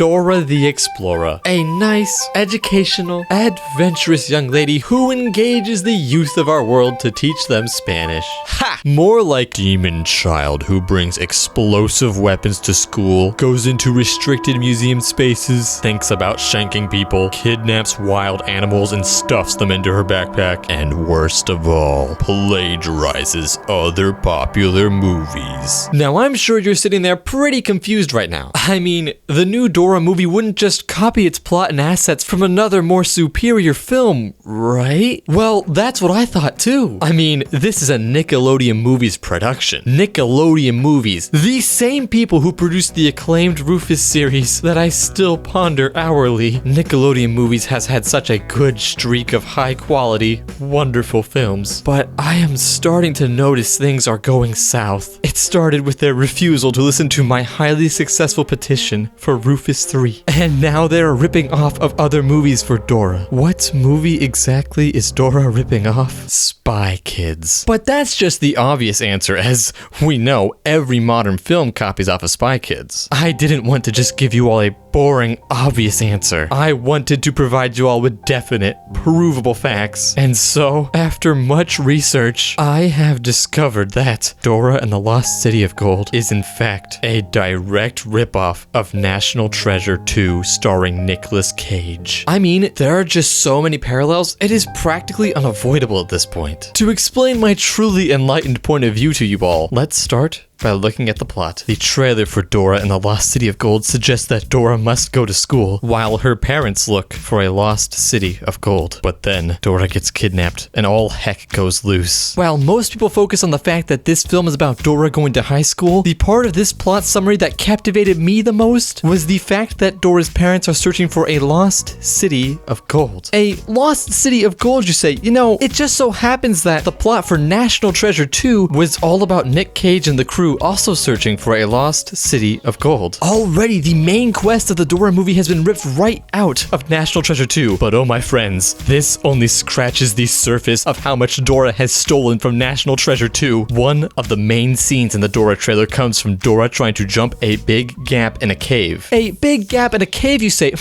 Dora the Explorer, a nice, educational, adventurous young lady who engages the youth of our world to teach them Spanish. Ha! More like demon child who brings explosive weapons to school, goes into restricted museum spaces, thinks about shanking people, kidnaps wild animals and stuffs them into her backpack, and worst of all, plagiarizes other popular movies. Now I'm sure you're sitting there pretty confused right now. I mean, the new Dora movie wouldn't just copy its plot and assets from another more superior film, right? Well, that's what I thought too. I mean, this is a Nickelodeon Movies production. Nickelodeon Movies, the same people who produced the acclaimed Rufus series that I still ponder hourly. Nickelodeon Movies has had such a good streak of high quality, wonderful films, but I am starting to notice things are going south. It started with their refusal to listen to my highly successful petition for Rufus 3, and now they're ripping off of other movies for Dora. What movie exactly is Dora ripping off? Spy Kids. But that's just the obvious answer, as we know every modern film copies off of Spy Kids. I didn't want to just give you all a boring, obvious answer. I wanted to provide you all with definite, provable facts. And so, after much research, I have discovered that Dora and the Lost City of Gold is in fact a direct ripoff of National Treasure 2 starring Nic Cage. I mean, there are just so many parallels, it is practically unavoidable at this point. To explain my truly enlightened point of view to you all, let's start by looking at the plot. The trailer for Dora and the Lost City of Gold suggests that Dora must go to school while her parents look for a lost city of gold. But then Dora gets kidnapped and all heck goes loose. While most people focus on the fact that this film is about Dora going to high school, the part of this plot summary that captivated me the most was the fact that Dora's parents are searching for a lost city of gold. A lost city of gold, you say? You know, it just so happens that the plot for National Treasure 2 was all about Nic Cage and the crew also searching for a lost city of gold. Already, the main quest of the Dora movie has been ripped right out of National Treasure 2. But oh my friends, this only scratches the surface of how much Dora has stolen from National Treasure 2. One of the main scenes in the Dora trailer comes from Dora trying to jump a big gap in a cave. A big gap in a cave, you say?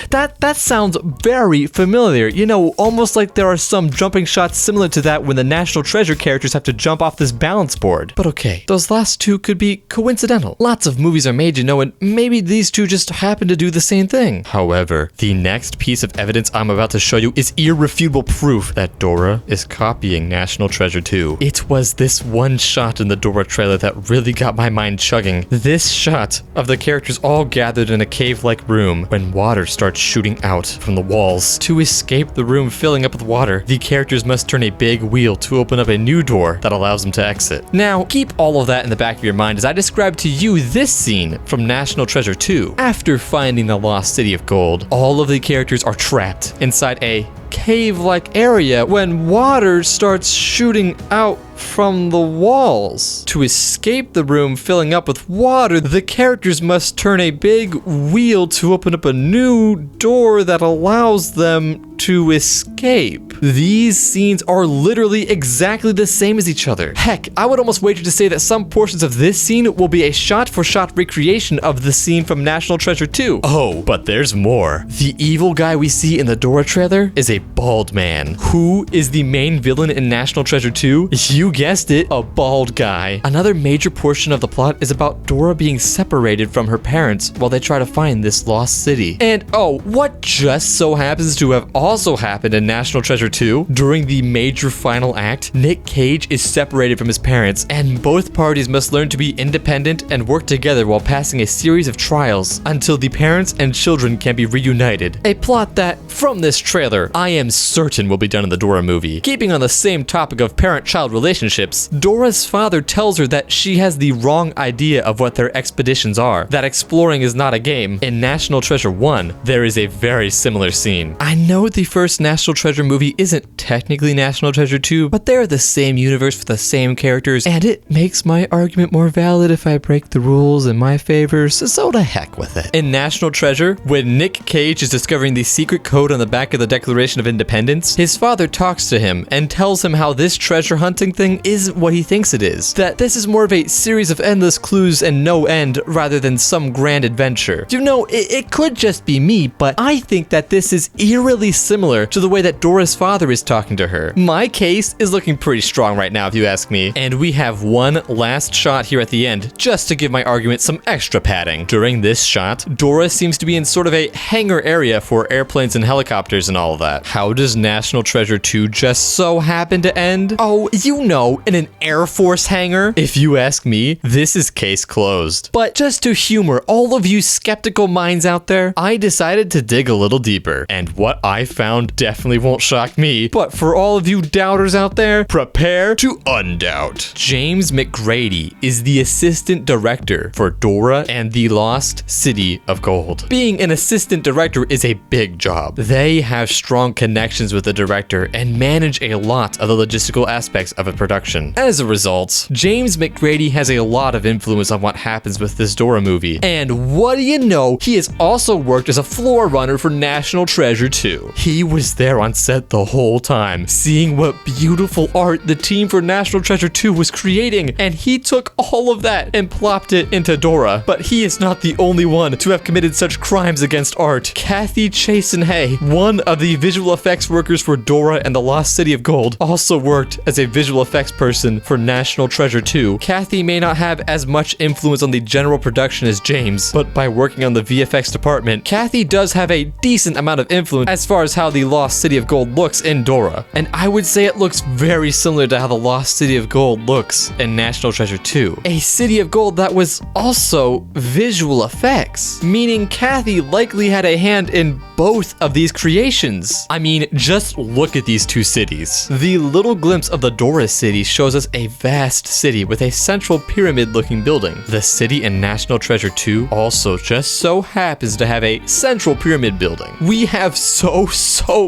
That sounds very familiar. You know, almost like there are some jumping shots similar to that when the National Treasure characters have to jump off this balance board. But okay, those last two could be coincidental. Lots of movies are made, you know, and maybe these two just happen to do the same thing. However, the next piece of evidence I'm about to show you is irrefutable proof that Dora is copying National Treasure 2. It was this one shot in the Dora trailer that really got my mind chugging. This shot of the characters all gathered in a cave-like room when water starts shooting out from the walls. To escape the room filling up with water, the characters must turn a big wheel to open up a new door that allows them to exit. Now, keep all of that in the back of your mind as I describe to you this scene from National Treasure 2. After finding the Lost City of Gold, all of the characters are trapped inside a cave-like area when water starts shooting out from the walls. To escape the room filling up with water, the characters must turn a big wheel to open up a new door that allows them to escape. These scenes are literally exactly the same as each other. Heck, I would almost wager to say that some portions of this scene will be a shot-for-shot recreation of the scene from National Treasure 2. Oh, but there's more. The evil guy we see in the Dora trailer is a bald man. Who is the main villain in National Treasure 2? You guessed it, a bald guy. Another major portion of the plot is about Dora being separated from her parents while they try to find this lost city. And oh, what just so happens to have also happened in National Treasure 2? During the major final act, Nic Cage is separated from his parents, and both parties must learn to be independent and work together while passing a series of trials until the parents and children can be reunited. A plot that, from this trailer, I am certain will be done in the Dora movie. Keeping on the same topic of parent-child relationships, Dora's father tells her that she has the wrong idea of what their expeditions are, that exploring is not a game. In National Treasure 1, there is a very similar scene. I know the first National Treasure movie isn't technically National Treasure 2, but they're the same universe with the same characters, and it makes my argument more valid if I break the rules in my favor, so to heck with it. In National Treasure, when Nic Cage is discovering the secret code on the back of the Declaration Declaration of Independence, his father talks to him and tells him how this treasure hunting thing isn't what he thinks it is. That this is more of a series of endless clues and no end rather than some grand adventure. You know, it could just be me, but I think that this is eerily similar to the way that Dora's father is talking to her. My case is looking pretty strong right now, if you ask me. And we have one last shot here at the end, just to give my argument some extra padding. During this shot, Dora seems to be in sort of a hangar area for airplanes and helicopters and all of that. How does National Treasure 2 just so happen to end? Oh, you know, in an Air Force hangar? If you ask me, this is case closed. But just to humor all of you skeptical minds out there, I decided to dig a little deeper. And what I found definitely won't shock me, but for all of you doubters out there, prepare to undoubt. James McGrady is the assistant director for Dora and the Lost City of Gold. Being an assistant director is a big job. They have strong connections with the director and manage a lot of the logistical aspects of a production. As a result, James McGrady has a lot of influence on what happens with this Dora movie. And what do you know, he has also worked as a floor runner for National Treasure 2. He was there on set the whole time, seeing what beautiful art the team for National Treasure 2 was creating, and he took all of that and plopped it into Dora. But he is not the only one to have committed such crimes against art. Kathy Chasenhay, one of the visual effects workers for Dora and the Lost City of Gold, also worked as a visual effects person for National Treasure 2. Kathy may not have as much influence on the general production as James, but by working on the VFX department, Kathy does have a decent amount of influence as far as how the Lost City of Gold looks in Dora. And I would say it looks very similar to how the Lost City of Gold looks in National Treasure 2. A city of gold that was also visual effects, meaning Kathy likely had a hand in both of these creations. I mean, just look at these two cities. The little glimpse of the Dora city shows us a vast city with a central pyramid-looking building. The city in National Treasure 2 also just so happens to have a central pyramid building. We have so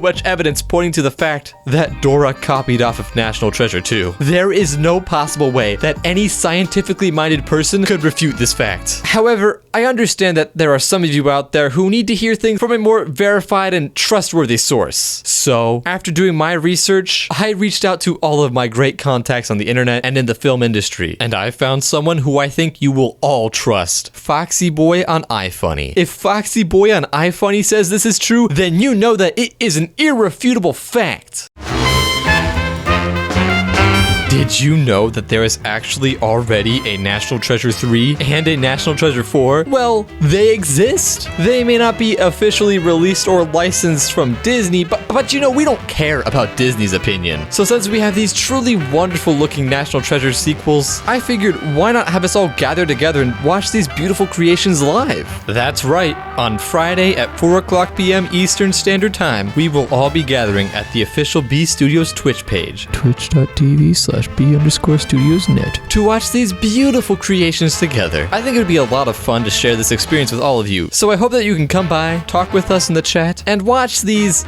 much evidence pointing to the fact that Dora copied off of National Treasure 2. There is no possible way that any scientifically minded person could refute this fact. However, I understand that there are some of you out there who need to hear things from a more verified and trustworthy source. So, after doing my research, I reached out to all of my great contacts on the internet and in the film industry, and I found someone who I think you will all trust. Foxy Boy on iFunny. If Foxy Boy on iFunny says this is true, then you know that it is an irrefutable fact. Did you know that there is actually already a National Treasure 3 and a National Treasure 4? Well, they exist. They may not be officially released or licensed from Disney, but you know, we don't care about Disney's opinion. So since we have these truly wonderful looking National Treasure sequels, I figured why not have us all gather together and watch these beautiful creations live? That's right. On Friday at 4:00 p.m. Eastern Standard Time, we will all be gathering at the official B Studios Twitch page, twitch.tv/B_studiosnet, to watch these beautiful creations together. I think it would be a lot of fun to share this experience with all of you. So I hope that you can come by, talk with us in the chat, and watch these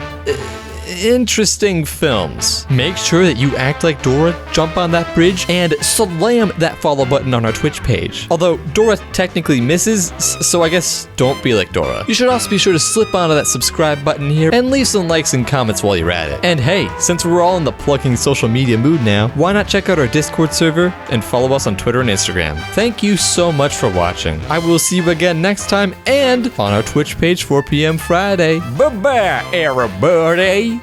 interesting films. Make sure that you act like Dora, jump on that bridge, and slam that follow button on our Twitch page. Although Dora technically misses, so I guess don't be like Dora. You should also be sure to slip onto that subscribe button here and leave some likes and comments while you're at it. And hey, since we're all in the plugging social media mood now, why not check out our Discord server and follow us on Twitter and Instagram. Thank you so much for watching. I will see you again next time and on our Twitch page 4 p.m. Friday. Bye-bye, everybody!